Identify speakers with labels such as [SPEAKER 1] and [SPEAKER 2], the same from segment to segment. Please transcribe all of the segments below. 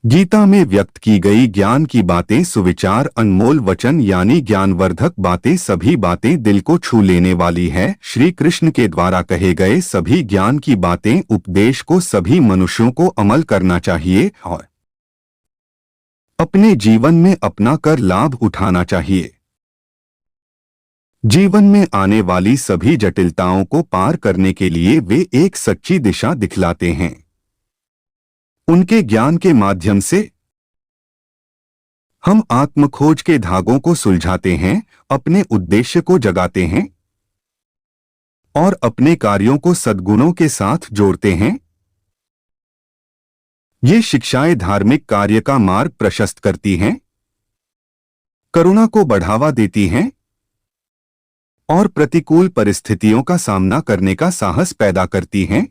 [SPEAKER 1] गीता में व्यक्त की गई ज्ञान की बातें, सुविचार, अनमोल वचन यानी ज्ञानवर्धक बातें, सभी बातें दिल को छू लेने वाली है। श्री कृष्ण के द्वारा कहे गए सभी ज्ञान की बातें, उपदेश को सभी मनुष्यों को अमल करना चाहिए और अपने जीवन में अपना कर लाभ उठाना चाहिए। जीवन में आने वाली सभी जटिलताओं को पार करने के लिए वे एक सच्ची दिशा दिखलाते हैं। उनके ज्ञान के माध्यम से हम आत्मखोज के धागों को सुलझाते हैं, अपने उद्देश्य को जगाते हैं और अपने कार्यों को सद्गुणों के साथ जोड़ते हैं। ये शिक्षाएं धार्मिक कार्य का मार्ग प्रशस्त करती हैं, करुणा को बढ़ावा देती हैं और प्रतिकूल परिस्थितियों का सामना करने का साहस पैदा करती हैं।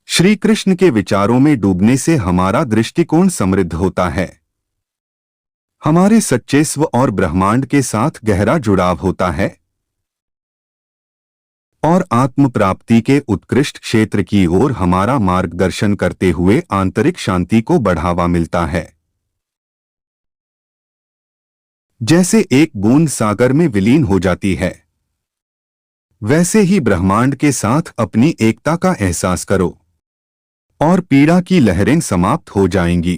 [SPEAKER 1] श्री कृष्ण के विचारों में डूबने से हमारा दृष्टिकोण समृद्ध होता है, हमारे सच्चे स्व और ब्रह्मांड के साथ गहरा जुड़ाव होता है और आत्म प्राप्ति के उत्कृष्ट क्षेत्र की ओर हमारा मार्गदर्शन करते हुए आंतरिक शांति को बढ़ावा मिलता है। जैसे एक बूंद सागर में विलीन हो जाती है, वैसे ही ब्रह्मांड के साथ अपनी एकता का एहसास करो और पीड़ा की लहरें समाप्त हो जाएंगी।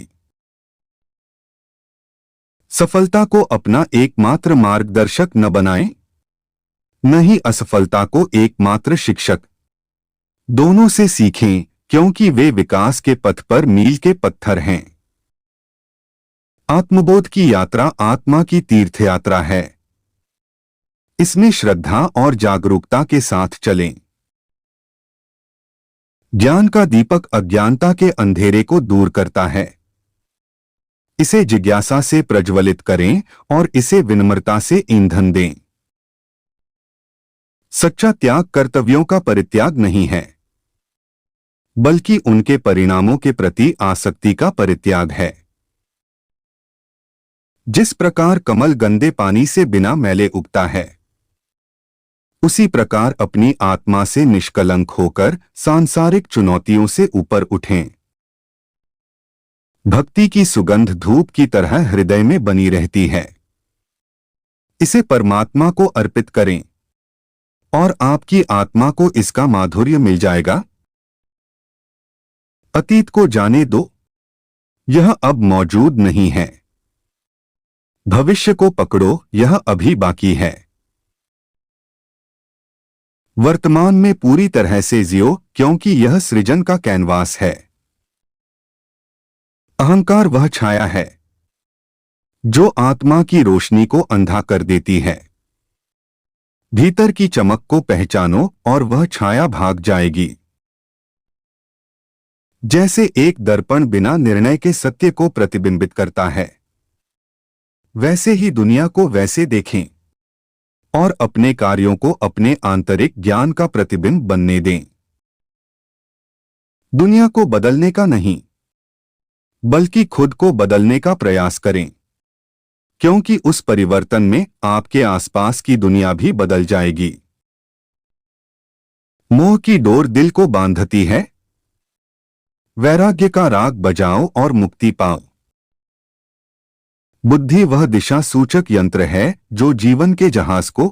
[SPEAKER 1] सफलता को अपना एकमात्र मार्गदर्शक न बनाएं, न ही असफलता को एकमात्र शिक्षक। दोनों से सीखें, क्योंकि वे विकास के पथ पर मील के पत्थर हैं। आत्मबोध की यात्रा आत्मा की तीर्थ यात्रा है। इसमें श्रद्धा और जागरूकता के साथ चलें। ज्ञान का दीपक अज्ञानता के अंधेरे को दूर करता है। इसे जिज्ञासा से प्रज्वलित करें और इसे विनम्रता से ईंधन दें। सच्चा त्याग कर्तव्यों का परित्याग नहीं है, बल्कि उनके परिणामों के प्रति आसक्ति का परित्याग है। जिस प्रकार कमल गंदे पानी से बिना मैले उगता है, उसी प्रकार अपनी आत्मा से निष्कलंक होकर सांसारिक चुनौतियों से ऊपर उठें। भक्ति की सुगंध धूप की तरह हृदय में बनी रहती है। इसे परमात्मा को अर्पित करें और आपकी आत्मा को इसका माधुर्य मिल जाएगा। अतीत को जाने दो, यह अब मौजूद नहीं है। भविष्य को पकड़ो, यह अभी बाकी है। वर्तमान में पूरी तरह से जियो, क्योंकि यह सृजन का कैनवास है। अहंकार वह छाया है जो आत्मा की रोशनी को अंधा कर देती है। भीतर की चमक को पहचानो और वह छाया भाग जाएगी। जैसे एक दर्पण बिना निर्णय के सत्य को प्रतिबिंबित करता है, वैसे ही दुनिया को वैसे देखें और अपने कार्यों को अपने आंतरिक ज्ञान का प्रतिबिंब बनने दें। दुनिया को बदलने का नहीं, बल्कि खुद को बदलने का प्रयास करें, क्योंकि उस परिवर्तन में आपके आसपास की दुनिया भी बदल जाएगी। मोह की डोर दिल को बांधती है, वैराग्य का राग बजाओ और मुक्ति पाओ। बुद्धि वह दिशा सूचक यंत्र है जो जीवन के जहाज को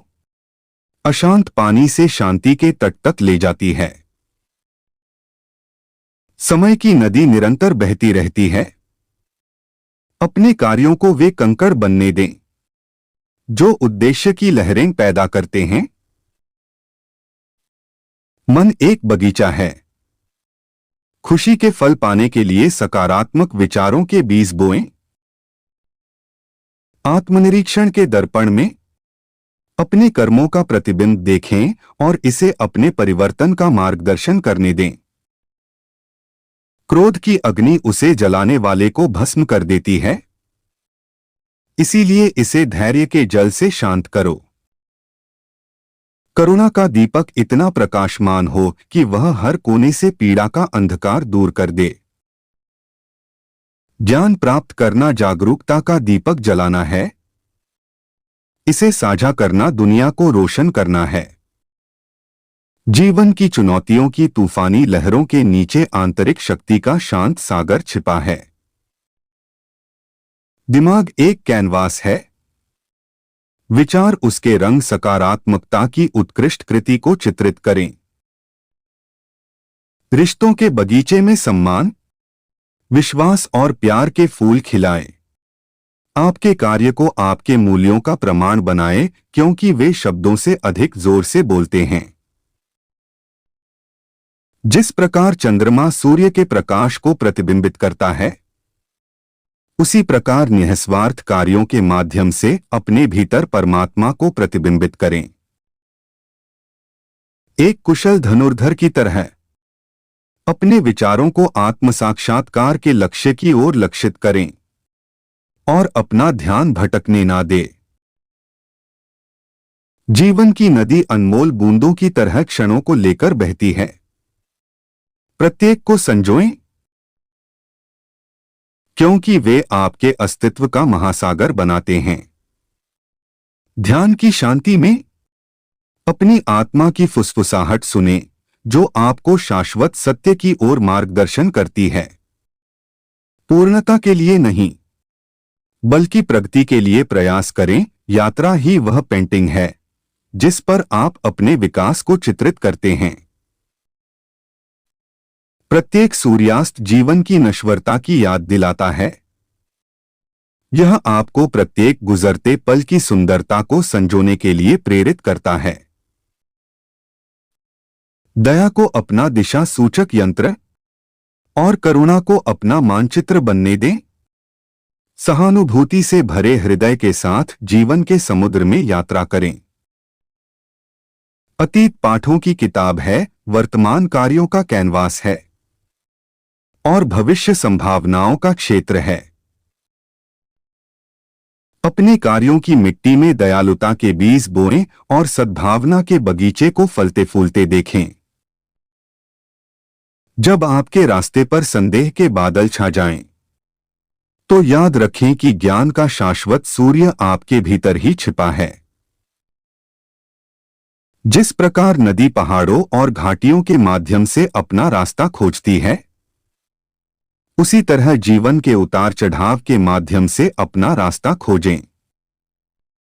[SPEAKER 1] अशांत पानी से शांति के तट तक ले जाती है। समय की नदी निरंतर बहती रहती है। अपने कार्यों को वे कंकड़ बनने दें जो उद्देश्य की लहरें पैदा करते हैं। मन एक बगीचा है। खुशी के फल पाने के लिए सकारात्मक विचारों के बीज बोएं। आत्मनिरीक्षण के दर्पण में अपने कर्मों का प्रतिबिंब देखें और इसे अपने परिवर्तन का मार्गदर्शन करने दें। क्रोध की अग्नि उसे जलाने वाले को भस्म कर देती है, इसीलिए इसे धैर्य के जल से शांत करो। करुणा का दीपक इतना प्रकाशमान हो कि वह हर कोने से पीड़ा का अंधकार दूर कर दे। ज्ञान प्राप्त करना जागरूकता का दीपक जलाना है। इसे साझा करना दुनिया को रोशन करना है। जीवन की चुनौतियों की तूफानी लहरों के नीचे आंतरिक शक्ति का शांत सागर छिपा है। दिमाग एक कैनवास है। विचार उसके रंग सकारात्मकता की उत्कृष्ट कृति को चित्रित करें। रिश्तों के बगीचे में सम्मान, विश्वास और प्यार के फूल खिलाएं। आपके कार्य को आपके मूल्यों का प्रमाण बनाएं, क्योंकि वे शब्दों से अधिक जोर से बोलते हैं। जिस प्रकार चंद्रमा सूर्य के प्रकाश को प्रतिबिंबित करता है, उसी प्रकार निस्वार्थ कार्यों के माध्यम से अपने भीतर परमात्मा को प्रतिबिंबित करें। एक कुशल धनुर्धर की तरह अपने विचारों को आत्मसाक्षात्कार के लक्ष्य की ओर लक्षित करें और अपना ध्यान भटकने ना दे। जीवन की नदी अनमोल बूंदों की तरह क्षणों को लेकर बहती है। प्रत्येक को संजोएं, क्योंकि वे आपके अस्तित्व का महासागर बनाते हैं। ध्यान की शांति में अपनी आत्मा की फुसफुसाहट सुने, जो आपको शाश्वत सत्य की ओर मार्गदर्शन करती है। पूर्णता के लिए नहीं, बल्कि प्रगति के लिए प्रयास करें। यात्रा ही वह पेंटिंग है जिस पर आप अपने विकास को चित्रित करते हैं। प्रत्येक सूर्यास्त जीवन की नश्वरता की याद दिलाता है। यह आपको प्रत्येक गुजरते पल की सुंदरता को संजोने के लिए प्रेरित करता है। दया को अपना दिशा सूचक यंत्र और करुणा को अपना मानचित्र बनने दें। सहानुभूति से भरे हृदय के साथ जीवन के समुद्र में यात्रा करें। अतीत पाठों की किताब है, वर्तमान कार्यों का कैनवास है और भविष्य संभावनाओं का क्षेत्र है। अपने कार्यों की मिट्टी में दयालुता के बीज बोएं और सद्भावना के बगीचे को फलते फूलते देखें। जब आपके रास्ते पर संदेह के बादल छा जाएं, तो याद रखें कि ज्ञान का शाश्वत सूर्य आपके भीतर ही छिपा है। जिस प्रकार नदी पहाड़ों और घाटियों के माध्यम से अपना रास्ता खोजती है, उसी तरह जीवन के उतार चढ़ाव के माध्यम से अपना रास्ता खोजें।